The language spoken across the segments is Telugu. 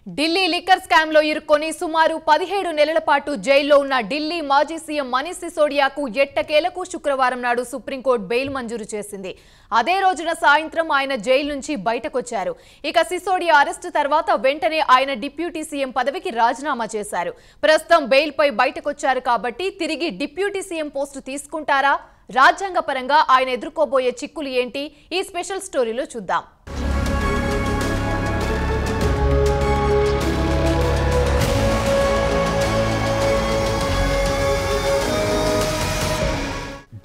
ఢిల్లీ లిక్కర్ స్కామ్ లో ఇరుక్కొని సుమారు 17 నెలల పాటు జైల్లో ఉన్న ఢిల్లీ మాజీ సీఎం మనీష్ సిసోడియాకు ఎట్టకేలకు శుక్రవారం నాడు సుప్రీంకోర్టు బెయిల్ మంజూరు చేసింది. అదే రోజున సాయంత్రం ఆయన జైలు నుంచి బయటకొచ్చారు. ఇక సిసోడియా అరెస్టు తర్వాత వెంటనే ఆయన డిప్యూటీ సీఎం పదవికి రాజీనామా చేశారు. ప్రస్తుతం బెయిల్ పై బయటకొచ్చారు కాబట్టి తిరిగి డిప్యూటీ సీఎం పోస్టు తీసుకుంటారా? రాజ్యాంగపరంగా ఆయన ఎదుర్కోబోయే చిక్కులు ఏంటి? ఈ స్పెషల్ స్టోరీలో చూద్దాం.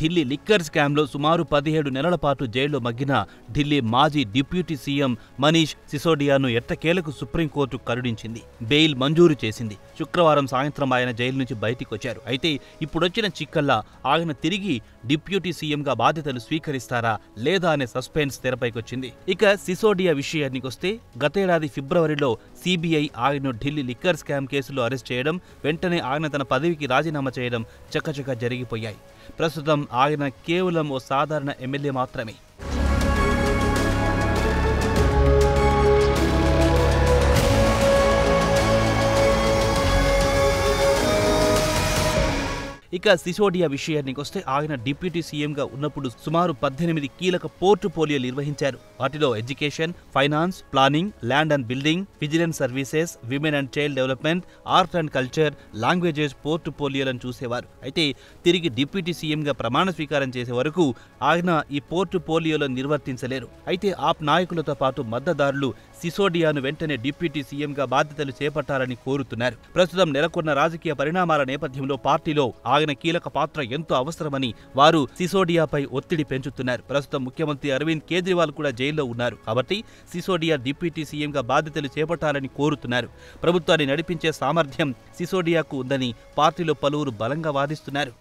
ఢిల్లీ లిక్కర్ స్కామ్లో సుమారు 17 నెలల పాటు జైల్లో మగ్గిన ఢిల్లీ మాజీ డిప్యూటీ సీఎం మనీష్ సిసోడియాను ఎట్టకేలకు సుప్రీంకోర్టు కరుణించింది. బెయిల్ మంజూరు చేసింది. శుక్రవారం సాయంత్రం ఆయన జైలు నుంచి బయటికొచ్చారు. అయితే ఇప్పుడొచ్చిన చిక్కల్లా ఆయన తిరిగి డిప్యూటీ సీఎంగా బాధ్యతలు స్వీకరిస్తారా లేదా అనే సస్పెన్స్ తెరపైకొచ్చింది. ఇక సిసోడియా విషయానికొస్తే గతేడాది ఫిబ్రవరిలో సిబిఐ ఆయన్ను ఢిల్లీ లిక్కర్ స్కామ్ కేసులో అరెస్ట్ చేయడం, వెంటనే ఆయన తన పదవికి రాజీనామా చేయడం చకచకా జరిగిపోయాయి. ప్రస్తుతం ఆయన కేవలం ఓ సాధారణ ఎమ్మెల్యే మాత్రమే. ఇక సిసోడియా విషయానికొస్తే ఆయన డిప్యూటీ సీఎంగా ఉన్నప్పుడు సుమారు 18 కీలక పోర్టుఫోలియోలు నిర్వహించారు. వాటిలో education, finance, planning, land and building, vigilance services, women and child development, art and culture, languages పోర్టుఫోలియోలను చూసేవారు. అయితే తిరిగి డిప్యూటీ సీఎంగా ప్రమాణ స్వీకారం చేసే వరకు ఆయన ఈ పోర్టుఫోలియోలను నిర్వర్తించలేరు. అయితే ఆప్ నాయకులతో పాటు మద్దతుదారులు సిసోడియాను వెంటనే డిప్యూటీ సీఎంగా బాధ్యతలు చేపట్టాలని కోరుతున్నారు. ప్రస్తుతం నెలకొన్న రాజకీయ పరిణామాల నేపథ్యంలో పార్టీలో ఆయన కీలక పాత్ర ఎంతో అవసరమని వారు సిసోడియాపై ఒత్తిడి పెంచుతున్నారు. ప్రస్తుతం ముఖ్యమంత్రి అరవింద్ కేజ్రీవాల్ కూడా జైల్లో ఉన్నారు. కాబట్టి సిసోడియా డిప్యూటీ సీఎంగా బాధ్యతలు చేపట్టాలని కోరుతున్నారు. ప్రభుత్వాన్ని నడిపించే సామర్థ్యం సిసోడియాకు ఉందని పార్టీలో పలువురు బలంగా వాదిస్తున్నారు.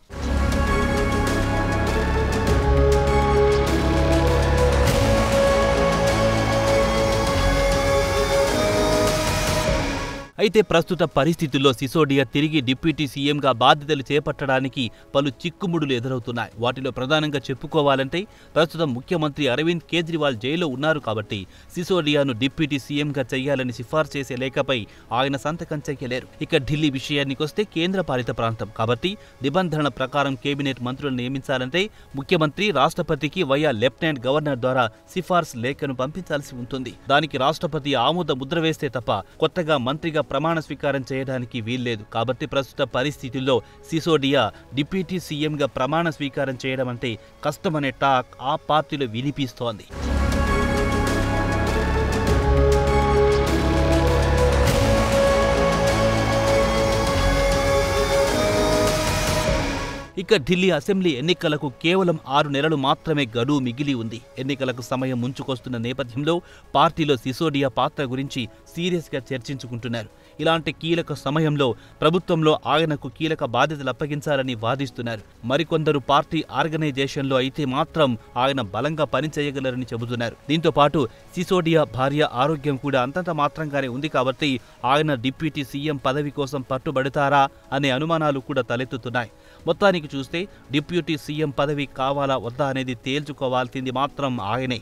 అయితే ప్రస్తుత పరిస్థితుల్లో సిసోడియా తిరిగి డిప్యూటీ సీఎంగా బాధ్యతలు చేపట్టడానికి పలు చిక్కుముడులు ఎదురవుతున్నాయి. వాటిలో ప్రధానంగా చెప్పుకోవాలంటే ప్రస్తుతం ముఖ్యమంత్రి అరవింద్ కేజ్రీవాల్ జైల్లో ఉన్నారు. కాబట్టి సిసోడియాను డిప్యూటీ సీఎంగా చేయాలని సిఫార్సు చేసే లేఖపై ఆయన సంతకం చేయలేరు. ఇక ఢిల్లీ విషయానికొస్తే కేంద్రపాలిత ప్రాంతం కాబట్టి నిబంధనల ప్రకారం కేబినెట్ మంత్రులను నియమించాలంటే ముఖ్యమంత్రి రాష్ట్రపతికి వయా లెఫ్టినెంట్ గవర్నర్ ద్వారా సిఫార్సు లేఖను పంపించాల్సి ఉంటుంది. దానికి రాష్ట్రపతి ఆమోద ముద్ర వేస్తే తప్ప కొత్తగా మంత్రిగా ప్రమాణ స్వీకారం చేయడానికి వీల్లేదు. కాబట్టి ప్రస్తుత పరిస్థితుల్లో సిసోడియా డిప్యూటీ సీఎంగా ప్రమాణ స్వీకారం చేయడం అంటే కష్టమనే టాక్ ఆ పార్టీలో వినిపిస్తోంది. ఇక ఢిల్లీ అసెంబ్లీ ఎన్నికలకు కేవలం 6 నెలలు మాత్రమే గడువు మిగిలి ఉంది. ఎన్నికలకు సమయం ముంచుకొస్తున్న నేపథ్యంలో పార్టీలో సిసోడియా పాత్ర గురించి సీరియస్గా చర్చించుకుంటున్నారు. ఇలాంటి కీలక సమయంలో ప్రభుత్వంలో ఆయనకు కీలక బాధ్యతలు అప్పగించాలని వాదిస్తున్నారు. మరికొందరు పార్టీ ఆర్గనైజేషన్లో అయితే మాత్రం ఆయన బలంగా పనిచేయగలరని చెబుతున్నారు. దీంతో పాటు సిసోడియా భార్య ఆరోగ్యం కూడా అంతంత మాత్రంగానే ఉంది. కాబట్టి ఆయన డిప్యూటీ సీఎం పదవి కోసం పట్టుబడతారా అనే అనుమానాలు కూడా తలెత్తుతున్నాయి. మొత్తానికి చూస్తే డిప్యూటీ సీఎం పదవి కావాలా వద్దా అనేది తేల్చుకోవాల్సింది మాత్రం ఆయనే.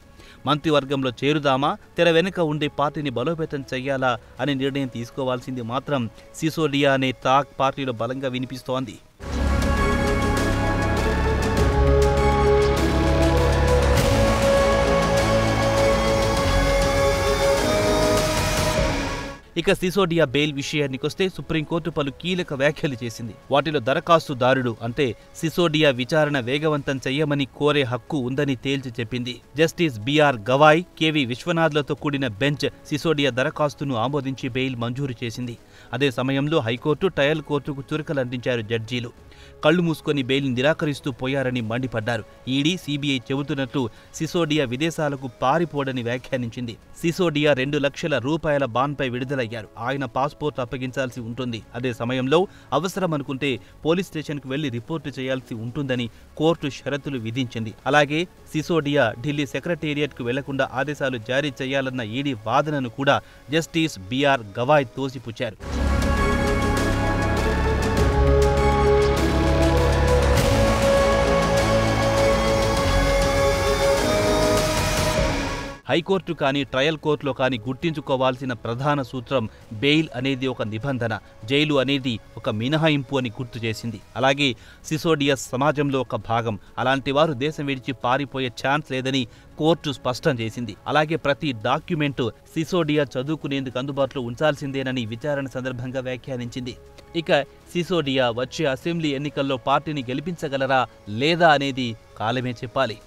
మంత్రివర్గంలో చేరుదామా, తెర వెనుక ఉండే పార్టీని బలోపేతం చెయ్యాలా అనే నిర్ణయం తీసుకోవాల్సింది మాత్రం సిసోడియా అనే టాక్ పార్టీలో బలంగా వినిపిస్తోంది. ఇక సిసోడియా బెయిల్ విషయానికొస్తే సుప్రీంకోర్టు పలు కీలక వ్యాఖ్యలు చేసింది. వాటిలో దరఖాస్తుదారుడు అంటే సిసోడియా విచారణ వేగవంతం చెయ్యమని కోరే హక్కు ఉందని తేల్చి చెప్పింది. జస్టిస్ బిఆర్ గవాయ్, కెవి విశ్వనాథ్లతో కూడిన బెంచ్ సిసోడియా దరఖాస్తును ఆమోదించి బెయిల్ మంజూరు చేసింది. అదే సమయంలో హైకోర్టు, ట్రయల్ కోర్టుకు చురకలందించారు జడ్జీలు. కళ్లు మూసుకొని బెయిల్ నిరాకరిస్తూ పోయారని మండిపడ్డారు. ఈడీ, సిబిఐ చెబుతున్నట్టు సిసోడియా విదేశాలకు పారిపోడని వ్యాఖ్యానించింది. సిసోడియా 2 లక్షల రూపాయల బాండ్పై విడుదలయ్యారు. ఆయన పాస్పోర్ట్ అప్పగించాల్సి ఉంటుంది. అదే సమయంలో అవసరం అనుకుంటే పోలీస్ స్టేషన్కు వెళ్లి రిపోర్టు చేయాల్సి ఉంటుందని కోర్టు షరతులు విధించింది. అలాగే సిసోడియా ఢిల్లీ సెక్రటేరియట్కు వెళ్లకుండా ఆదేశాలు జారీ చేయాలన్న ఈడీ వాదనను కూడా జస్టిస్ బిఆర్ గవాయ్ తోసిపుచ్చారు. హైకోర్టు కానీ ట్రయల్ కోర్టులో కానీ గుర్తించుకోవాల్సిన ప్రధాన సూత్రం బెయిల్ అనేది ఒక నిబంధన, జైలు అనేది ఒక మినహాయింపు అని గుర్తు చేసింది. అలాగే సిసోడియా సమాజంలో ఒక భాగం, అలాంటి వారు దేశం విడిచి పారిపోయే ఛాన్స్ లేదని కోర్టు స్పష్టం చేసింది. అలాగే ప్రతి డాక్యుమెంటు సిసోడియా చదువుకునేందుకు అందుబాటులో ఉంచాల్సిందేనని విచారణ సందర్భంగా వ్యాఖ్యానించింది. ఇక సిసోడియా వచ్చే అసెంబ్లీ ఎన్నికల్లో పార్టీని గెలిపించగలరా లేదా అనేది కాలమే చెప్పాలి.